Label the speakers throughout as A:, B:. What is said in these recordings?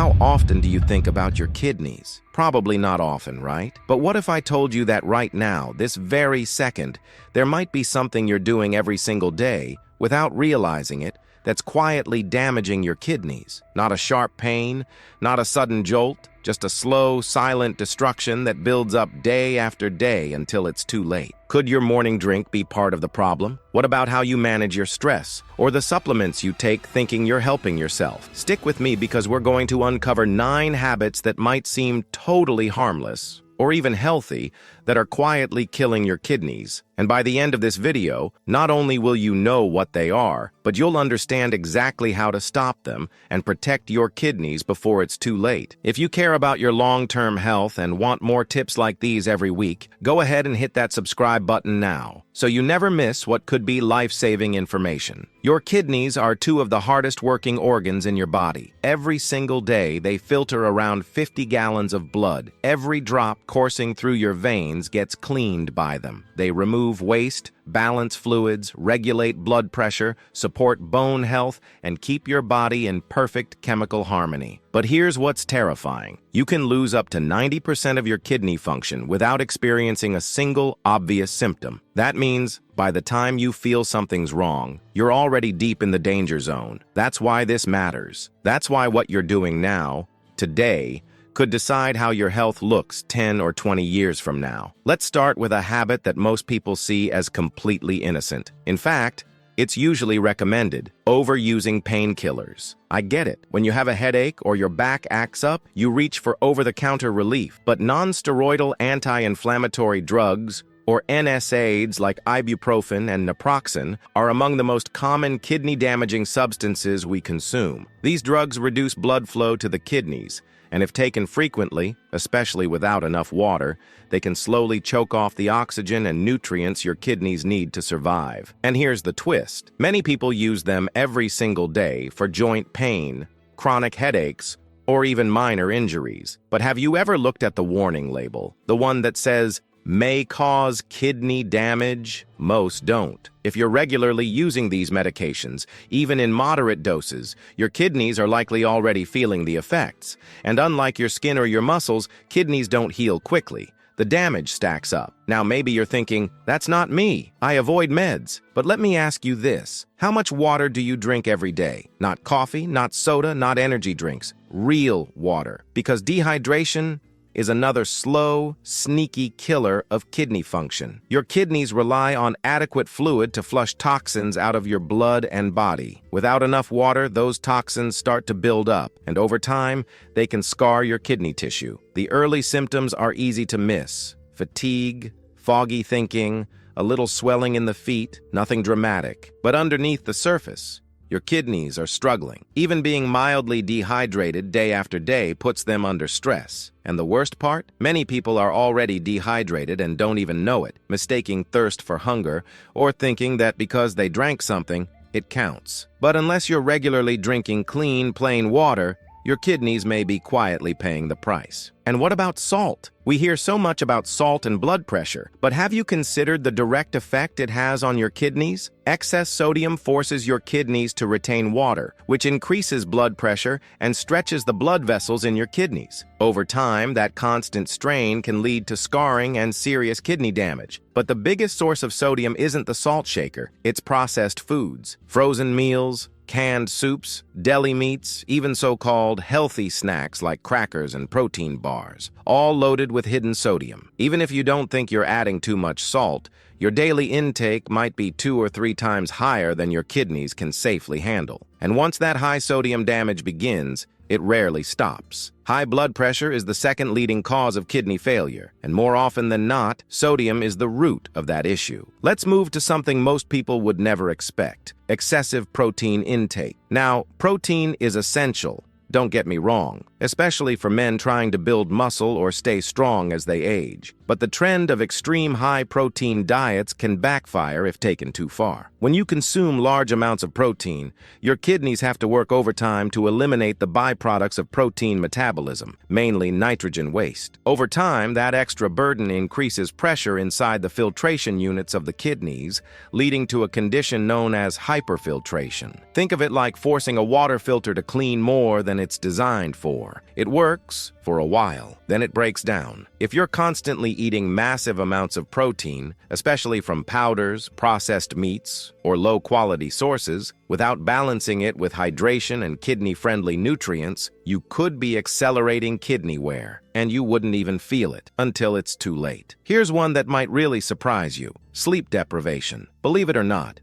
A: How often do you think about your kidneys? Probably not often, right? But what if I told you that right now, this very second, there might be something you're doing every single day, without realizing it, that's quietly damaging your kidneys? Not a sharp pain, not a sudden jolt, just a slow, silent destruction that builds up day after day until it's too late. Could your morning drink be part of the problem? What about how you manage your stress, or the supplements you take thinking you're helping yourself? Stick with me because we're going to uncover 9 habits that might seem totally harmless, or even healthy, that are quietly killing your kidneys. And by the end of this video, not only will you know what they are, but you'll understand exactly how to stop them and protect your kidneys before it's too late. If you care about your long-term health and want more tips like these every week, go ahead and hit that subscribe button now, so you never miss what could be life-saving information. Your kidneys are 2 of the hardest working organs in your body. Every single day, they filter around 50 gallons of blood. Every drop coursing through your veins gets cleaned by them. They remove waste, balance fluids, regulate blood pressure, support bone health, and keep your body in perfect chemical harmony. But here's what's terrifying. You can lose up to 90% of your kidney function without experiencing a single obvious symptom. That means by the time you feel something's wrong, you're already deep in the danger zone. That's why this matters. That's why what you're doing now, today, could decide how your health looks 10 or 20 years from now. Let's start with a habit that most people see as completely innocent. In fact, it's usually recommended: overusing painkillers. I get it. When you have a headache or your back acts up, you reach for over-the-counter relief. But non-steroidal anti-inflammatory drugs, or NSAIDs like ibuprofen and naproxen, are among the most common kidney-damaging substances we consume. These drugs reduce blood flow to the kidneys, and if taken frequently, especially without enough water, they can slowly choke off the oxygen and nutrients your kidneys need to survive. And here's the twist. Many people use them every single day for joint pain, chronic headaches, or even minor injuries. But have you ever looked at the warning label? The one that says, "may cause kidney damage"? Most don't. If you're regularly using these medications, even in moderate doses, your kidneys are likely already feeling the effects. And unlike your skin or your muscles, kidneys don't heal quickly. The damage stacks up. Now maybe you're thinking, that's not me. I avoid meds. But let me ask you this. How much water do you drink every day? Not coffee, not soda, not energy drinks. Real water. Because dehydration is another slow, sneaky killer of kidney function. Your kidneys rely on adequate fluid to flush toxins out of your blood and body. Without enough water, those toxins start to build up, and over time, they can scar your kidney tissue. The early symptoms are easy to miss: fatigue, foggy thinking, a little swelling in the feet, nothing dramatic. But underneath the surface, your kidneys are struggling. Even being mildly dehydrated day after day puts them under stress. And the worst part? Many people are already dehydrated and don't even know it, mistaking thirst for hunger or thinking that because they drank something, it counts. But unless you're regularly drinking clean, plain water, your kidneys may be quietly paying the price. And what about salt? We hear so much about salt and blood pressure, but have you considered the direct effect it has on your kidneys? Excess sodium forces your kidneys to retain water, which increases blood pressure and stretches the blood vessels in your kidneys. Over time, that constant strain can lead to scarring and serious kidney damage. But the biggest source of sodium isn't the salt shaker, it's processed foods. Frozen meals, canned soups, deli meats, even so-called healthy snacks like crackers and protein bars, all loaded with hidden sodium. Even if you don't think you're adding too much salt, your daily intake might be 2 or 3 times higher than your kidneys can safely handle. And once that high sodium damage begins, it rarely stops. High blood pressure is the second leading cause of kidney failure, and more often than not, sodium is the root of that issue. Let's move to something most people would never expect: excessive protein intake. Now, protein is essential, don't get me wrong, especially for men trying to build muscle or stay strong as they age. But the trend of extreme high-protein diets can backfire if taken too far. When you consume large amounts of protein, your kidneys have to work overtime to eliminate the byproducts of protein metabolism, mainly nitrogen waste. Over time, that extra burden increases pressure inside the filtration units of the kidneys, leading to a condition known as hyperfiltration. Think of it like forcing a water filter to clean more than it's designed for. It works for a while, then it breaks down. If you're constantly eating massive amounts of protein, especially from powders, processed meats, or low-quality sources, without balancing it with hydration and kidney-friendly nutrients, you could be accelerating kidney wear, and you wouldn't even feel it until it's too late. Here's one that might really surprise you: sleep deprivation. Believe it or not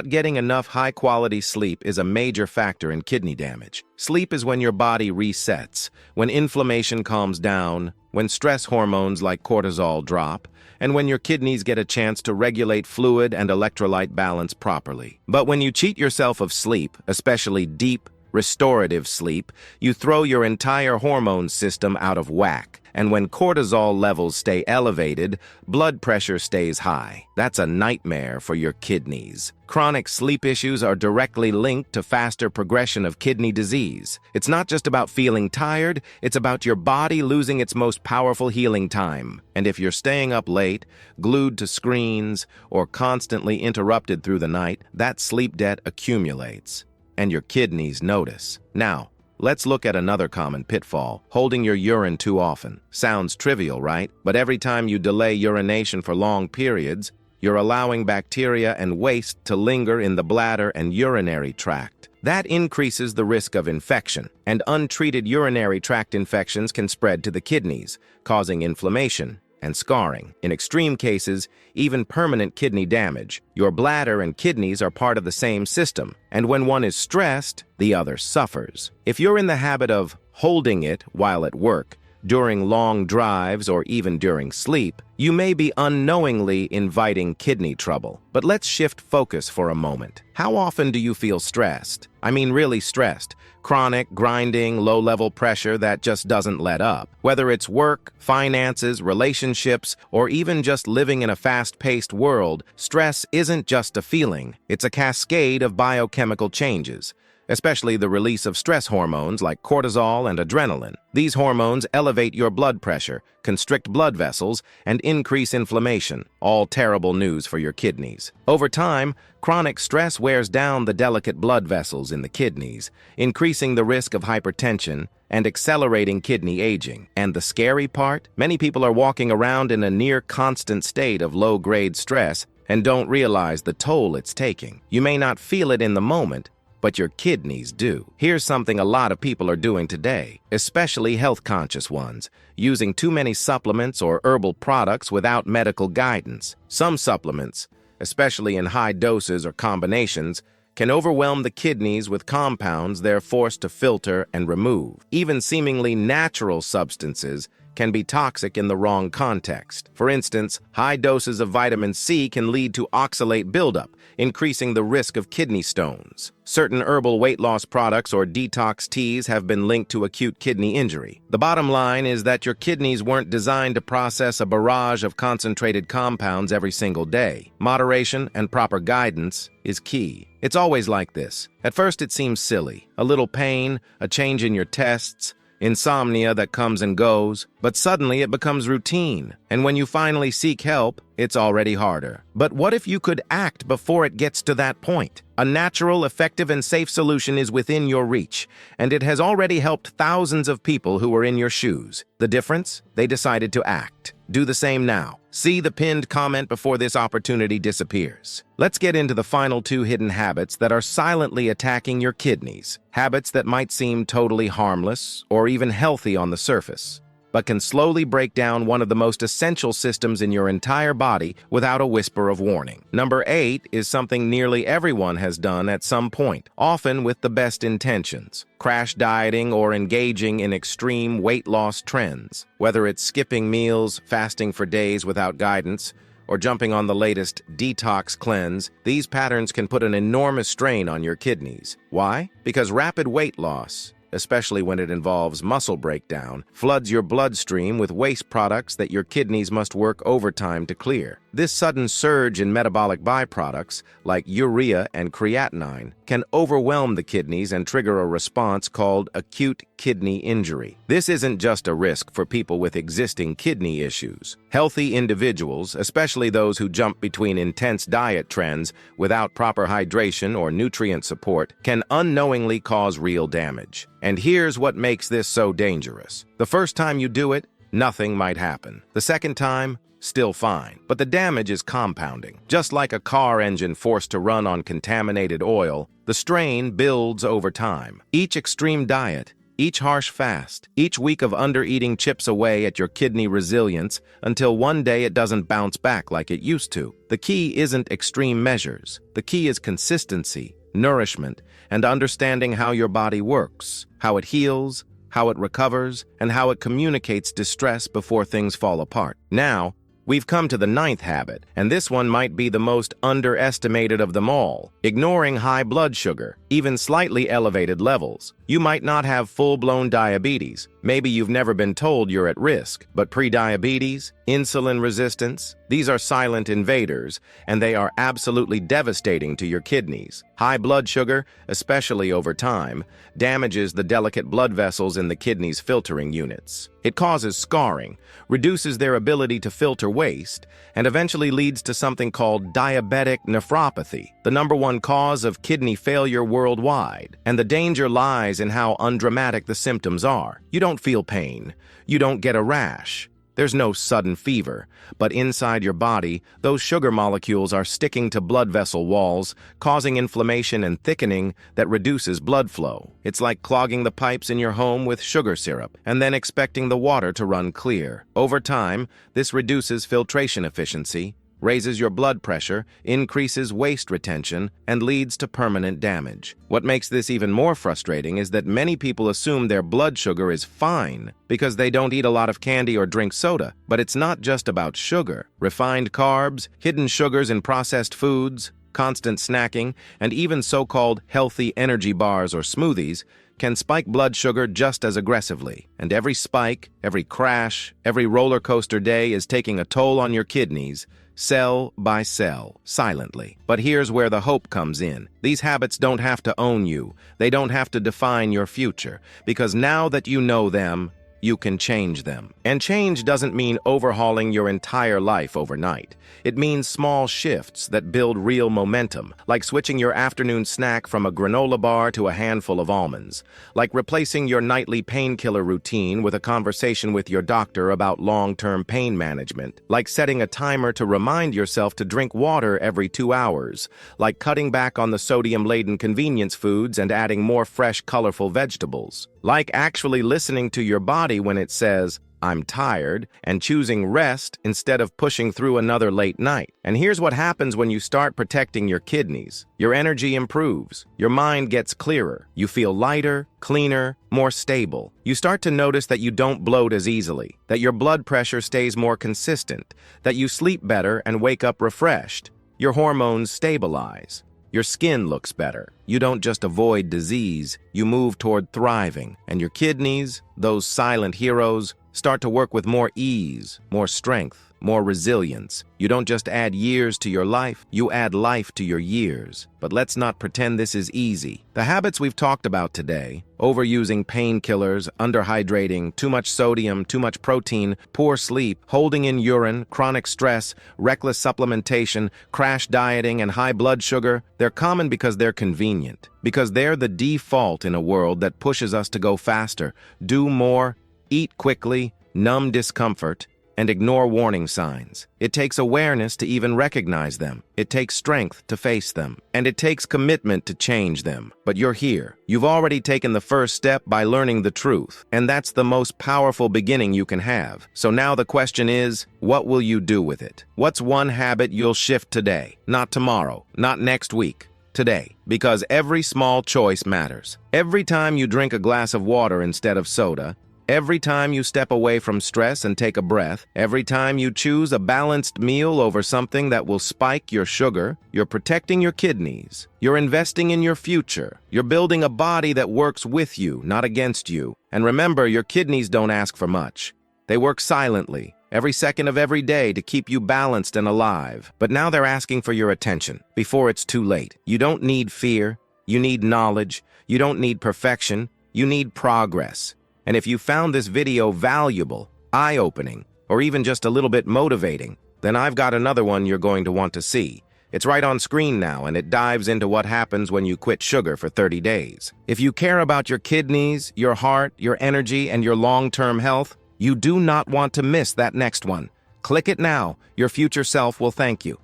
A: getting enough high-quality sleep is a major factor in kidney damage. Sleep is when your body resets, when inflammation calms down, when stress hormones like cortisol drop, and when your kidneys get a chance to regulate fluid and electrolyte balance properly. But when you cheat yourself of sleep, especially deep, restorative sleep, you throw your entire hormone system out of whack. And when cortisol levels stay elevated, blood pressure stays high. That's a nightmare for your kidneys. Chronic sleep issues are directly linked to faster progression of kidney disease. It's not just about feeling tired, it's about your body losing its most powerful healing time. And if you're staying up late, glued to screens, or constantly interrupted through the night, that sleep debt accumulates, and your kidneys notice. Now, let's look at another common pitfall: holding your urine too often. Sounds trivial, right? But every time you delay urination for long periods, you're allowing bacteria and waste to linger in the bladder and urinary tract. That increases the risk of infection, and untreated urinary tract infections can spread to the kidneys, causing inflammation and scarring. In extreme cases, even permanent kidney damage. Your bladder and kidneys are part of the same system, and when one is stressed, the other suffers. If you're in the habit of holding it while at work, during long drives, or even during sleep, you may be unknowingly inviting kidney trouble. But let's shift focus for a moment. How often do you feel stressed? I mean really stressed. Chronic, grinding, low-level pressure that just doesn't let up. Whether it's work, finances, relationships, or even just living in a fast-paced world, stress isn't just a feeling. It's a cascade of biochemical changes, especially the release of stress hormones like cortisol and adrenaline. These hormones elevate your blood pressure, constrict blood vessels, and increase inflammation, all terrible news for your kidneys. Over time, chronic stress wears down the delicate blood vessels in the kidneys, increasing the risk of hypertension and accelerating kidney aging. And the scary part? Many people are walking around in a near-constant state of low-grade stress and don't realize the toll it's taking. You may not feel it in the moment, but your kidneys do. Here's something a lot of people are doing today, especially health-conscious ones: using too many supplements or herbal products without medical guidance. Some supplements, especially in high doses or combinations, can overwhelm the kidneys with compounds they're forced to filter and remove. Even seemingly natural substances can be toxic in the wrong context. For instance, high doses of vitamin C can lead to oxalate buildup, increasing the risk of kidney stones. Certain herbal weight loss products or detox teas have been linked to acute kidney injury. The bottom line is that your kidneys weren't designed to process a barrage of concentrated compounds every single day. Moderation and proper guidance is key. It's always like this. At first it seems silly. A little pain, a change in your tests, insomnia that comes and goes, but suddenly it becomes routine, and when you finally seek help, it's already harder. But what if you could act before it gets to that point? A natural, effective, and safe solution is within your reach, and it has already helped thousands of people who were in your shoes. The difference? They decided to act. Do the same now. See the pinned comment before this opportunity disappears. Let's get into the final 2 hidden habits that are silently attacking your kidneys. Habits that might seem totally harmless or even healthy on the surface, but can slowly break down one of the most essential systems in your entire body without a whisper of warning. Number 8 is something nearly everyone has done at some point, often with the best intentions: crash dieting or engaging in extreme weight loss trends. Whether it's skipping meals, fasting for days without guidance, or jumping on the latest detox cleanse, these patterns can put an enormous strain on your kidneys. Why? Because rapid weight loss, especially when it involves muscle breakdown, floods your bloodstream with waste products that your kidneys must work overtime to clear. This sudden surge in metabolic byproducts, like urea and creatinine, can overwhelm the kidneys and trigger a response called acute kidney injury. This isn't just a risk for people with existing kidney issues. Healthy individuals, especially those who jump between intense diet trends without proper hydration or nutrient support, can unknowingly cause real damage. And here's what makes this so dangerous. The first time you do it, nothing might happen. The second time, still fine. But the damage is compounding. Just like a car engine forced to run on contaminated oil, the strain builds over time. Each extreme diet, each harsh fast, each week of under-eating chips away at your kidney resilience until one day it doesn't bounce back like it used to. The key isn't extreme measures. The key is consistency, nourishment, and understanding how your body works, how it heals, how it recovers, and how it communicates distress before things fall apart. Now, we've come to the 9th habit, and this one might be the most underestimated of them all: ignoring high blood sugar, even slightly elevated levels. You might not have full-blown diabetes. Maybe you've never been told you're at risk, but prediabetes, insulin resistance, these are silent invaders, and they are absolutely devastating to your kidneys. High blood sugar, especially over time, damages the delicate blood vessels in the kidney's filtering units. It causes scarring, reduces their ability to filter waste, and eventually leads to something called diabetic nephropathy, the #1 cause of kidney failure worldwide. And the danger lies in how undramatic the symptoms are. You don't feel pain. You don't get a rash. There's no sudden fever, but inside your body, those sugar molecules are sticking to blood vessel walls, causing inflammation and thickening that reduces blood flow. It's like clogging the pipes in your home with sugar syrup and then expecting the water to run clear. Over time, this reduces filtration efficiency, raises your blood pressure, increases waste retention, and leads to permanent damage. What makes this even more frustrating is that many people assume their blood sugar is fine because they don't eat a lot of candy or drink soda. But it's not just about sugar. Refined carbs, hidden sugars in processed foods, constant snacking, and even so-called healthy energy bars or smoothies can spike blood sugar just as aggressively. And every spike, every crash, every roller coaster day is taking a toll on your kidneys, cell by cell, silently. But here's where the hope comes in. These habits don't have to own you. They don't have to define your future, because now that you know them, you can change them. And change doesn't mean overhauling your entire life overnight. It means small shifts that build real momentum, like switching your afternoon snack from a granola bar to a handful of almonds, like replacing your nightly painkiller routine with a conversation with your doctor about long-term pain management, like setting a timer to remind yourself to drink water every 2 hours, like cutting back on the sodium-laden convenience foods and adding more fresh, colorful vegetables, like actually listening to your body when it says, "I'm tired," and choosing rest instead of pushing through another late night. And here's what happens when you start protecting your kidneys. Your energy improves. Your mind gets clearer. You feel lighter, cleaner, more stable. You start to notice that you don't bloat as easily, that your blood pressure stays more consistent, that you sleep better and wake up refreshed. Your hormones stabilize. Your skin looks better. You don't just avoid disease, you move toward thriving. And your kidneys, those silent heroes, start to work with more ease, more strength, more resilience. You don't just add years to your life, you add life to your years. But let's not pretend this is easy. The habits we've talked about today, overusing painkillers, underhydrating, too much sodium, too much protein, poor sleep, holding in urine, chronic stress, reckless supplementation, crash dieting, and high blood sugar, they're common because they're convenient, because they're the default in a world that pushes us to go faster, do more, eat quickly, numb discomfort, and ignore warning signs. It takes awareness to even recognize them. It takes strength to face them. And it takes commitment to change them. But you're here. You've already taken the first step by learning the truth. And that's the most powerful beginning you can have. So now the question is, what will you do with it? What's one habit you'll shift today? Not tomorrow, not next week. Today, because every small choice matters. Every time you drink a glass of water instead of soda, Every time you step away from stress and take a breath, every time you choose a balanced meal over something that will spike your sugar, you're protecting your kidneys. You're investing in your future. You're building a body that works with you, not against you. And remember, your kidneys don't ask for much. They work silently, every second of every day to keep you balanced and alive. But now they're asking for your attention, before it's too late. You don't need fear. You need knowledge. You don't need perfection. You need progress. And if you found this video valuable, eye-opening, or even just a little bit motivating, then I've got another one you're going to want to see. It's right on screen now, and it dives into what happens when you quit sugar for 30 days. If you care about your kidneys, your heart, your energy, and your long-term health, you do not want to miss that next one. Click it now. Your future self will thank you.